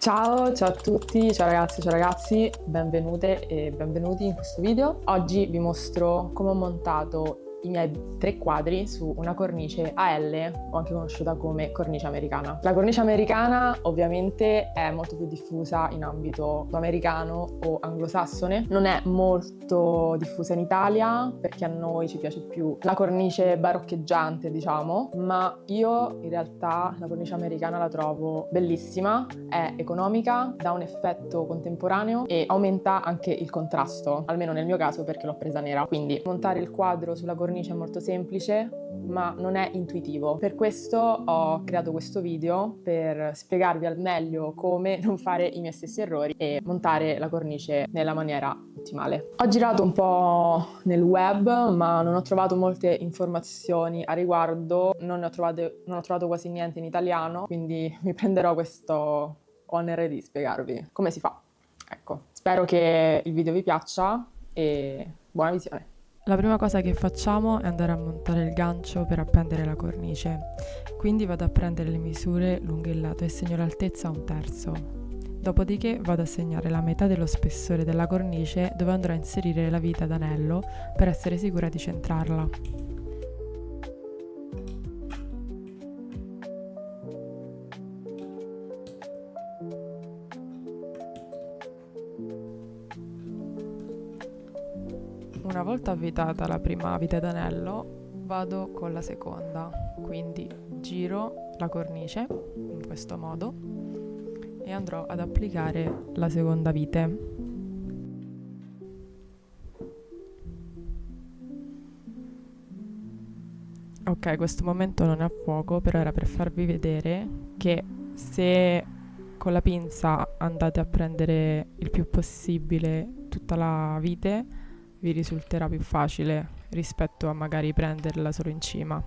Ciao a tutti, ciao ragazzi, benvenute e benvenuti in questo video. Oggi vi mostro come ho montato i miei 3 quadri su una cornice a L, o anche conosciuta come cornice americana. La cornice americana ovviamente è molto più diffusa in ambito americano o anglosassone, non è molto diffusa in Italia perché a noi ci piace più la cornice baroccheggiante, diciamo, ma io in realtà la cornice americana la trovo bellissima, è economica, dà un effetto contemporaneo e aumenta anche il contrasto, almeno nel mio caso perché l'ho presa nera. Quindi montare il quadro sulla cornice è molto semplice, ma non è intuitivo. Per questo ho creato questo video per spiegarvi al meglio come non fare i miei stessi errori e montare la cornice nella maniera ottimale. Ho girato un po' nel web, ma non ho trovato molte informazioni a riguardo, non ho trovato quasi niente in italiano, quindi mi prenderò questo onere di spiegarvi come si fa. Ecco, spero che il video vi piaccia e buona visione. La prima cosa che facciamo è andare a montare il gancio per appendere la cornice, quindi vado a prendere le misure lungo il lato e segno l'altezza a 1/3. Dopodiché vado a segnare la metà dello spessore della cornice dove andrò a inserire la vita d'anello per essere sicura di centrarla. Una volta avvitata la prima vita d'anello, vado con la seconda, quindi giro la cornice in questo modo e andrò ad applicare la seconda vite. Ok, questo momento non è a fuoco, però era per farvi vedere che se con la pinza andate a prendere il più possibile tutta la vite, vi risulterà più facile rispetto a magari prenderla solo in cima.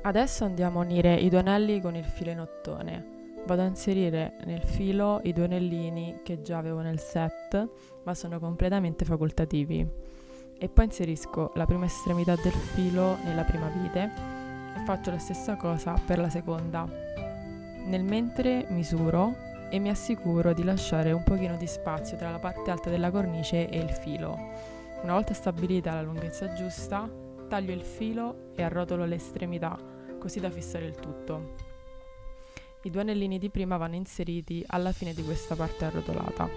Adesso andiamo a unire i 2 anelli con il filo in ottone. Vado a inserire nel filo i 2 anellini che già avevo nel set, ma sono completamente facoltativi. E poi inserisco la prima estremità del filo nella prima vite e faccio la stessa cosa per la seconda. Nel mentre misuro e mi assicuro di lasciare un pochino di spazio tra la parte alta della cornice e il filo. Una volta stabilita la lunghezza giusta, taglio il filo e arrotolo le estremità, così da fissare il tutto. I 2 anellini di prima vanno inseriti alla fine di questa parte arrotolata.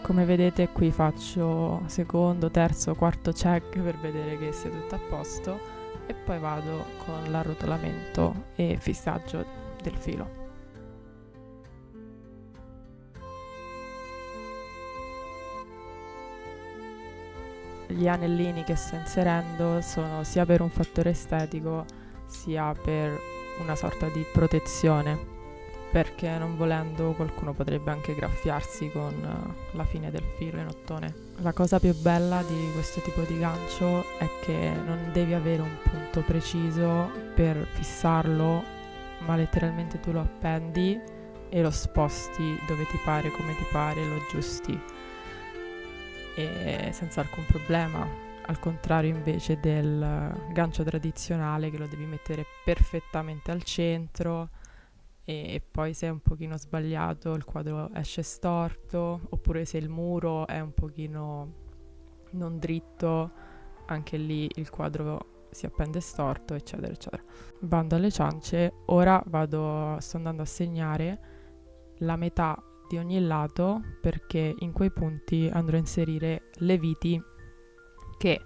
Come vedete qui faccio secondo, terzo, quarto check per vedere che sia tutto a posto e poi vado con l'arrotolamento e fissaggio del filo. Gli anellini che sto inserendo sono sia per un fattore estetico sia per una sorta di protezione, perché non volendo qualcuno potrebbe anche graffiarsi con la fine del filo in ottone. La cosa più bella di questo tipo di gancio è che non devi avere un punto preciso per fissarlo, ma letteralmente tu lo appendi e lo sposti dove ti pare, come ti pare, lo aggiusti e senza alcun problema, al contrario invece del gancio tradizionale che lo devi mettere perfettamente al centro e poi se è un pochino sbagliato il quadro esce storto, oppure se il muro è un pochino non dritto, anche lì il quadro si appende storto, eccetera eccetera. Bando alle ciance, ora sto andando a segnare la metà di ogni lato, perché in quei punti andrò a inserire le viti che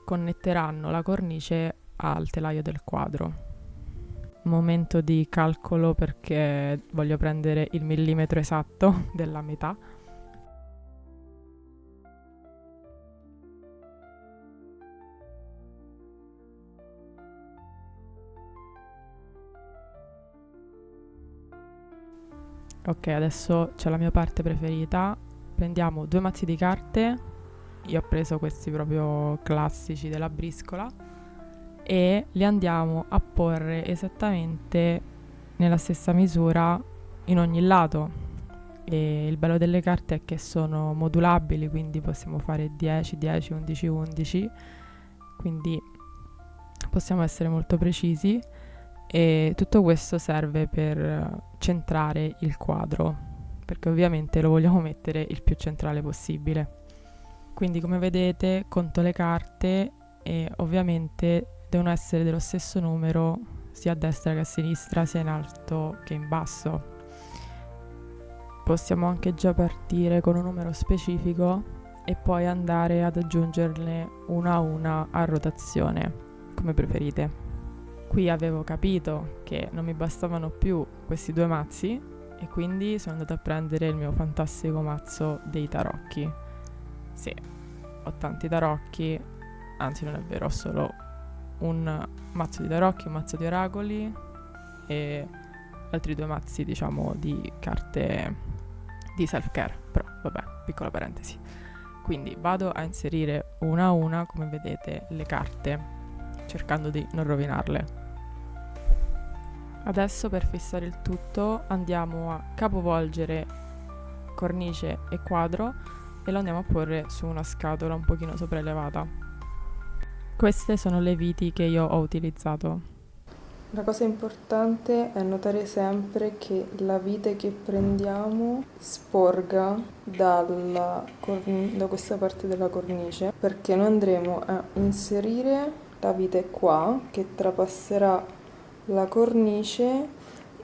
connetteranno la cornice al telaio del quadro. Momento di calcolo perché voglio prendere il millimetro esatto della metà. Ok, adesso c'è la mia parte preferita. Prendiamo 2 mazzi di carte, io ho preso questi proprio classici della briscola, e li andiamo a porre esattamente nella stessa misura in ogni lato. E il bello delle carte è che sono modulabili, quindi possiamo fare 10, 10, 11, 11 quindi possiamo essere molto precisi, e tutto questo serve per centrare il quadro, perché ovviamente lo vogliamo mettere il più centrale possibile. Quindi come vedete conto le carte e ovviamente devono essere dello stesso numero sia a destra che a sinistra, sia in alto che in basso. Possiamo anche già partire con un numero specifico e poi andare ad aggiungerle una a una a rotazione, come preferite. Qui avevo capito che non mi bastavano più questi 2 mazzi e quindi sono andata a prendere il mio fantastico mazzo dei tarocchi. Sì, ho tanti tarocchi, anzi non è vero, ho solo un mazzo di tarocchi, un mazzo di oracoli e altri 2 mazzi, diciamo, di carte di self-care, però vabbè, piccola parentesi. Quindi vado a inserire una a una, come vedete, le carte, cercando di non rovinarle. Adesso per fissare il tutto andiamo a capovolgere cornice e quadro e lo andiamo a porre su una scatola un pochino sopraelevata. Queste sono le viti che io ho utilizzato. La cosa importante è notare sempre che la vite che prendiamo sporga da questa parte della cornice, perché noi andremo a inserire la vite qua che trapasserà la cornice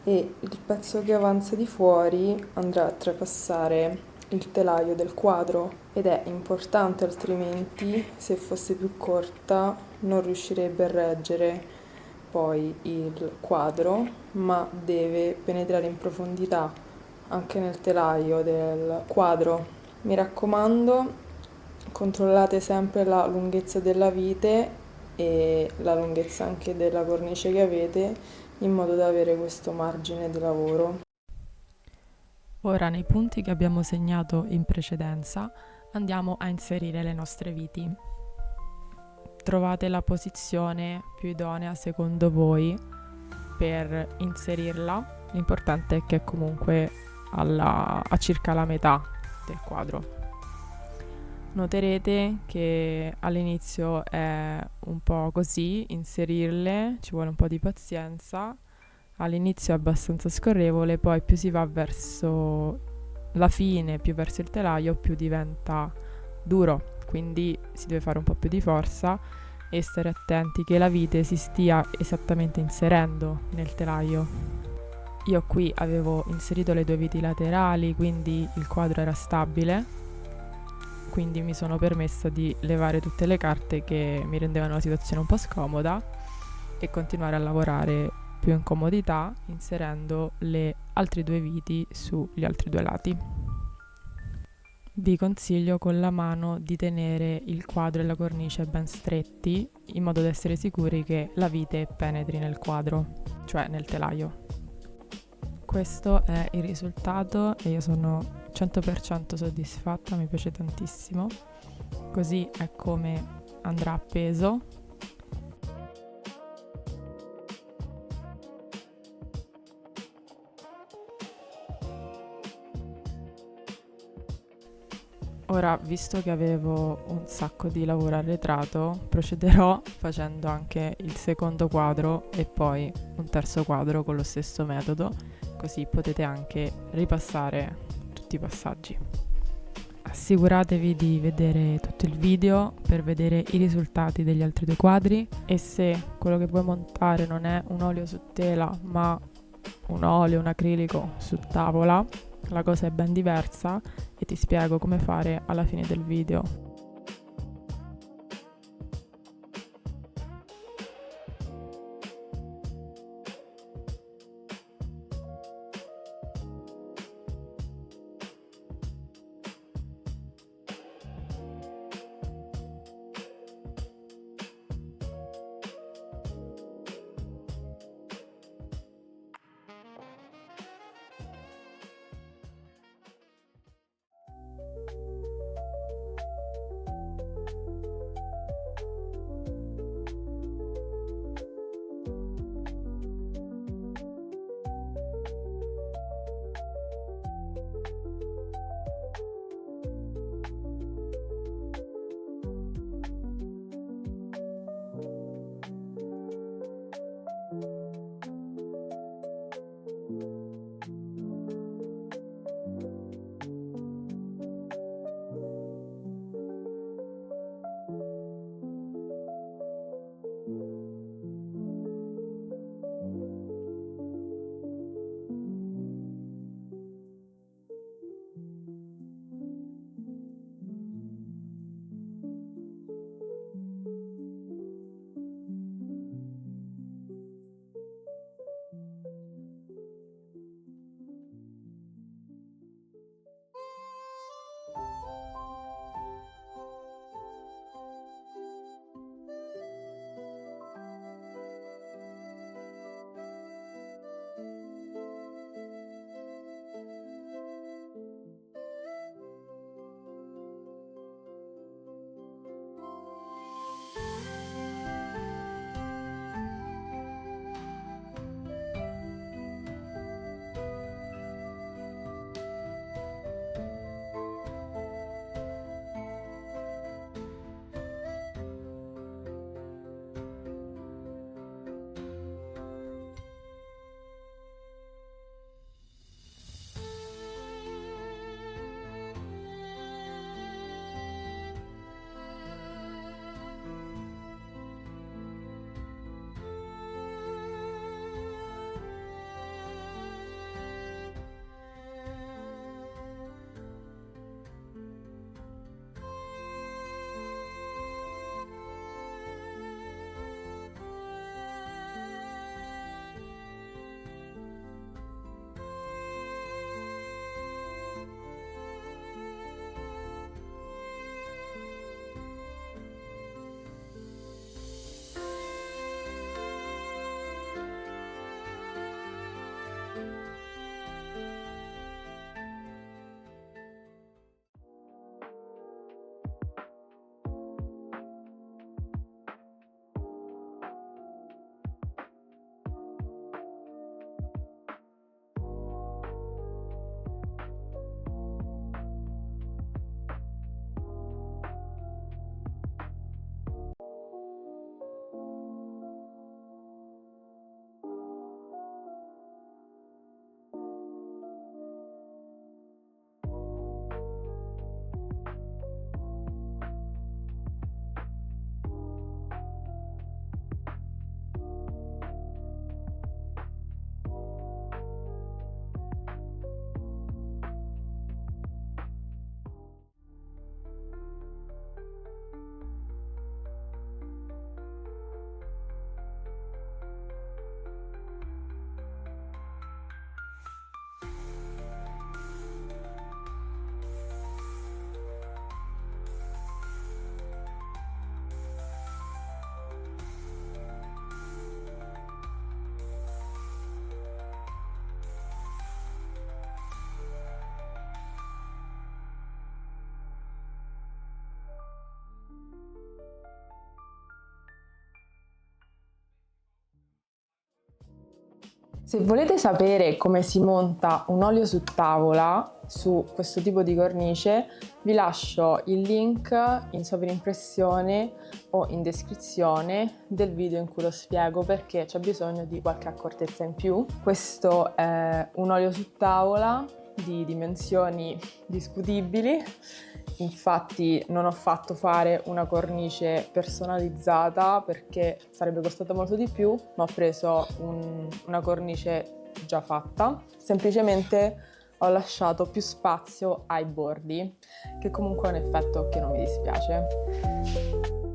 e il pezzo che avanza di fuori andrà a trapassare il telaio del quadro ed è importante, altrimenti se fosse più corta non riuscirebbe a reggere poi il quadro, ma deve penetrare in profondità anche nel telaio del quadro. Mi raccomando, controllate sempre la lunghezza della vite e la lunghezza anche della cornice che avete, in modo da avere questo margine di lavoro. Ora nei punti che abbiamo segnato in precedenza andiamo a inserire le nostre viti. Trovate la posizione più idonea secondo voi per inserirla. L'importante è che è comunque a circa la metà del quadro. Noterete che all'inizio è un po' così, inserirle, ci vuole un po' di pazienza. All'inizio è abbastanza scorrevole, poi più si va verso la fine, più verso il telaio, più diventa duro. Quindi si deve fare un po' più di forza e stare attenti che la vite si stia esattamente inserendo nel telaio. Io qui avevo inserito le 2 viti laterali, quindi il quadro era stabile, quindi mi sono permessa di levare tutte le carte che mi rendevano la situazione un po' scomoda e continuare a lavorare più in comodità inserendo le altre 2 viti sugli altri 2 lati. Vi consiglio con la mano di tenere il quadro e la cornice ben stretti in modo da essere sicuri che la vite penetri nel quadro, cioè nel telaio. Questo è il risultato e io sono 100% soddisfatta, mi piace tantissimo. Così è come andrà appeso. Ora, visto che avevo un sacco di lavoro arretrato, procederò facendo anche il secondo quadro e poi un terzo quadro con lo stesso metodo, così potete anche ripassare tutti i passaggi. Assicuratevi di vedere tutto il video per vedere i risultati degli altri 2 quadri e se quello che vuoi montare non è un olio su tela ma un olio, un acrilico su tavola, la cosa è ben diversa e ti spiego come fare alla fine del video. Se volete sapere come si monta un olio su tavola su questo tipo di cornice, vi lascio il link in sovrimpressione o in descrizione del video in cui lo spiego, perché c'è bisogno di qualche accortezza in più. Questo è un olio su tavola di dimensioni discutibili. Infatti non ho fatto fare una cornice personalizzata perché sarebbe costato molto di più, ma ho preso una cornice già fatta. Semplicemente ho lasciato più spazio ai bordi, che comunque è un effetto che non mi dispiace.